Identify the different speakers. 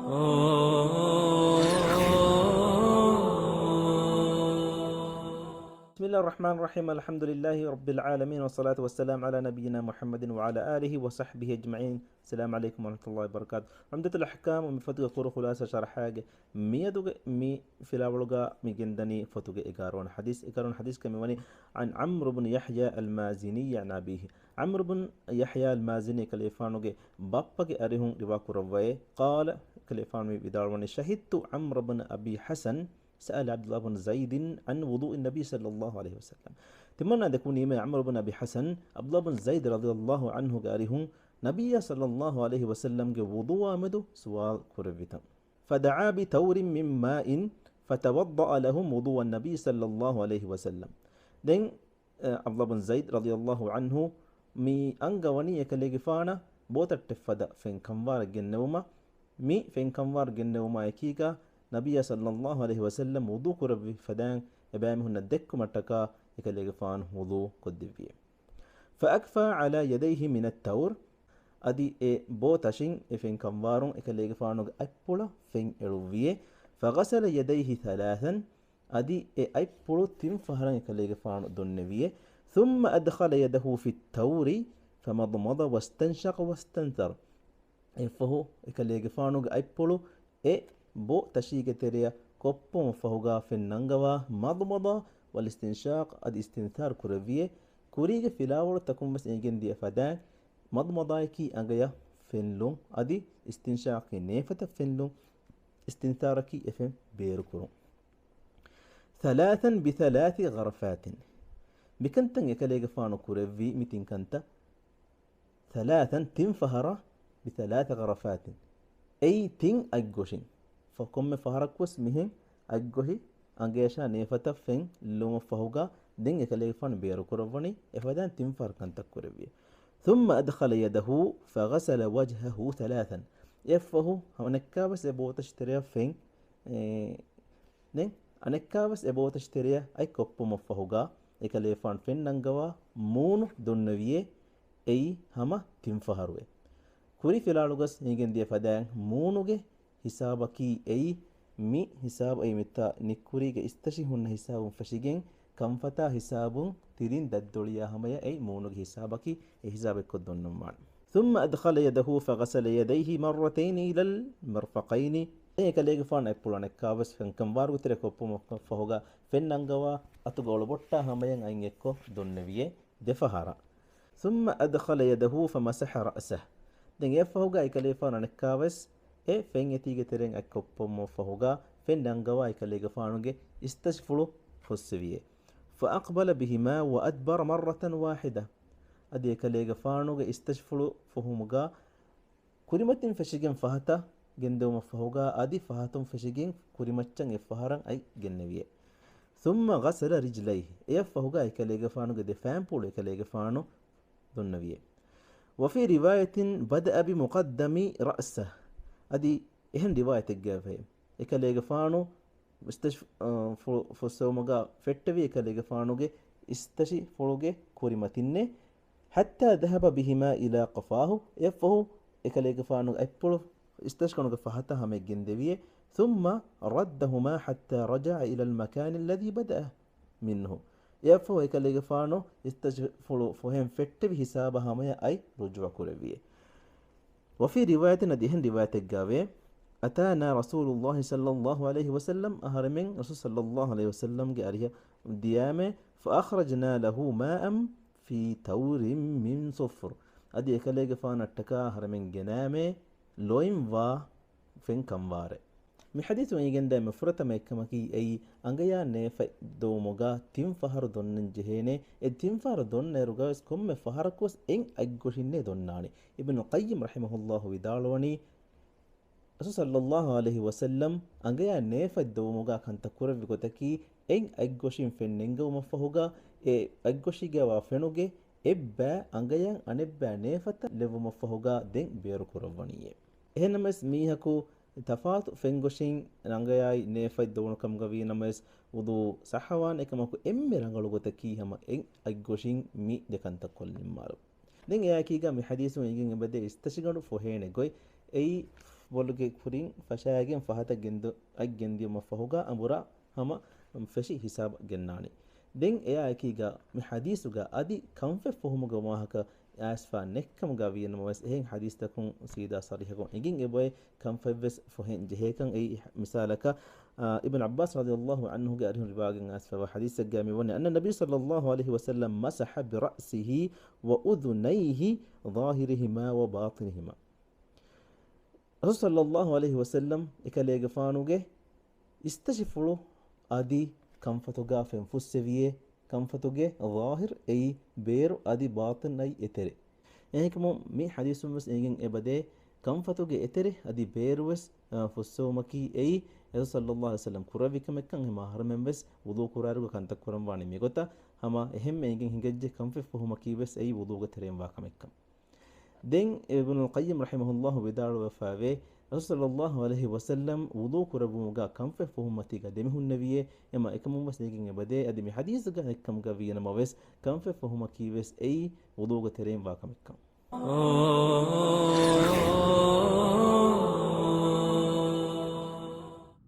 Speaker 1: بسم الله الرحمن الرحيم. الحمد لله رب العالمين، والصلاة والسلام على نبينا محمد وعلى آله وصحبه أجمعين. السلام عليكم ورحمة الله وبركاته. عمدة الأحكام ومن فتوى كورو خلاصة شرح حاجة ميدوغ مي في الأولوغا ميجندني فتوغ إيقارون حديث كميواني عن عمرو بن يحيى المازني عن أبيه. عمرو بن يحيى المازني كليفانوغ بابك أريهم رواكو رواي قال كليفانو بداروني شهدت عمرو بن أبي حسن سأل عبد الله بن زيد عن وضوء النبي صلى الله عليه وسلم. تمنى أن يكون يمي عمرو بن أبي حسن عبد الله بن زيد رضي الله عنه قالهم نبي صلى الله عليه وسلم وضوء مدو سوال كربتا فدعا بتور من ماء فتوضأ لهم وضوء النبي صلى الله عليه وسلم. دين عبد الله بن زيد رضي الله عنه مي أنغواني يكاليغفانا بوتر تفدا فين كموار جنوما مي فين كموار جنوما يكيكا نبي صلى الله عليه وسلم وضوء كربي فدان إبامهن الدك مرتكا يكاليغفان وضوء كدبيه فأكفى على يديه من التور أدي بوتاشين فين كموارون يكاليغفانو أكبولا فين إروفيه فغسل يديه ثلاثا أدي أكبولو تيم فهران يكاليغفانو دوننويه ثم أدخل يده في التور فمضمض واستنشق واستنثر فهو يكاليغفانو أكبولو بو تشيك تريا كوبو مفهوغا في النانغوا مضمضة والاستنشاق الاستنثار كورفيه كوريغ فيلاور تكون بس إنجن دي فدان مضمضة كي أنغيا فنلون أدي استنشاق نيفة فنلون استنثار كي إفن بيركرون ثلاثا بثلاث غرفات بكنتن يكاليغ فانو كورفي متين كنتا ثلاثا تنفهر بثلاث غرفات أي تين أجوشين فكم فهركوس مهم أجوهي أنجيشا نيفتا فين لوم فهوغا دين يكاليفان بيركورفوني إفادان تنفر كنتا كوربيه ثم أدخل يده فغسل وجهه ثلاثا يفه هنكابس أبو تشتريا فين نين أنكابس أبو تشتريا أي كوبو مفهوغا يكاليفان فين ننغوا مون دونويه أي هما تنفهروه كوري فيلالوغس نيجن دي فدان مونوغي حسابكي أي مي حساب أي متى نكوريغ استشي هن حساب فشيجين كم فتا حساب تيرين ددوليا هميا أي مونوغ حسابكي أي حسابك كدون نمان ثم أدخل يده فغسل يديه مرتين إلى المرفقين أي كليغ فان أبولان كابس فن كمبار وتركو فهوغا فن نانغوا أتغول بوتا هميا أينكو دوننويه دفهارا ثم أدخل يده فمسح رأسه دين يفهوغا أي كليغ فان كابس فين يتيجي ترين أكوبمو فهوغا فين دانغوا يكاليغا فانوغي استشفلو فسويه فأقبل بهما وأدبر مرة واحدة أدي يكاليغا فانوغي استشفلو فهموغا كوريمتين فشيجين فهتا جندوما فهوغا أدي فهاتم فشيجين كوريمتين يفهران أي جنويه ثم غسل رجليه يفهوغا يكاليغا فانوغي دي فامبول يكاليغا فانو دونويه وفي رواية بدأ بمقدم رأسه أدي إهم رواية الجافة إكاليغ فانو استش فسومغا فتوي إكاليغ فانوغي استشي فلوغي كوريمتيني حتى ذهب بهما إلى قفاه يفه إكاليغ فانو أبولو استشكنوغ فهتا هم الجندوية ثم ردهما حتى رجع إلى المكان الذي بدأ منه يفه إكاليغ فانو استش فهم فتوي حسابها ما أي رجوع كوريوية وفي رواية نديهن رواية الجاوي أتانا رسول الله صلى الله عليه وسلم أهرمين رسول صلى الله عليه وسلم جاريه ديامه فأخرجنا له ماء في تور من صفر أدي كليج فانا التكا أهرمين جنامه لوين وا فين كمواره من حديث ويجن ده مفرط ما يكمكي أي أنجيا نف دوموجا تيم فهر دون جهنة التيم فهر دون رجاس كم فهر كوس إن أجوشينه دوناني ابن القيم رحمه الله ودالوني رسول صلى الله عليه وسلم أنجيا نف دوموجا كان تكور بقولتكي إن أجوشين فينينجو مفهوجا أجوشيجا وفنوجا إبا أنجيا أنبا نفتا لفو مفهوجا دين بيركورفانية هنا مس ميهكو تفاوت فنگوشين رانغاي نيفاي دونو كمغوي نمس ودو صحوان اكمكو امي رانغلو غتكي هما ان اگوشين مي دكانتا كولين مارو دين يا كيغا مي حديثو يگين بده استشغنو فوهينه گوي اي bolge kurin fashagen fahata gendo aggendi mafahuga amura hama feshi hisab gennani den eya akiga mi hadisuga adi kanfe fohumuga wahaka asfa nekkam ga wiyenma wes ehen hadis takun sida sarihakon egin eboy kanfe ves fohen jehekan ei misalaka ابن عباس رضي الله عنه قال رواية أسفل حديث الجامع أن النبي صلى الله عليه وسلم مسح برأسه وأذنيه ظاهرهما وباطنهما الرسول صلى الله عليه وسلم إكاليغ فانوغي استشفلو أدي كم فتوغا فنفسوية كم فتوغي ظاهر أي بير أدي باطن أي إتري يعني كمو مي حديث مس إيجن إبادي كم فتوغي إتري أدي بير وس فسو مكي أي الرسول صلى الله عليه وسلم كورابي كمكان هما هرمن بس وضو كورارو كان تكورن واني ميغوتا هما إهم إيجن هنجج كم فهو مكي بس أي وضو كترين واكمكان دين ابن القيم رحمه الله بدار وفاوي رسول صلى الله عليه وسلم وضو كربو مغا كم فهم متيغا دمه النبي اما اكم بس نيغن بده ادمي حديث غا كم غا وينا موس كم فهم كي بس اي وضو ترين با كم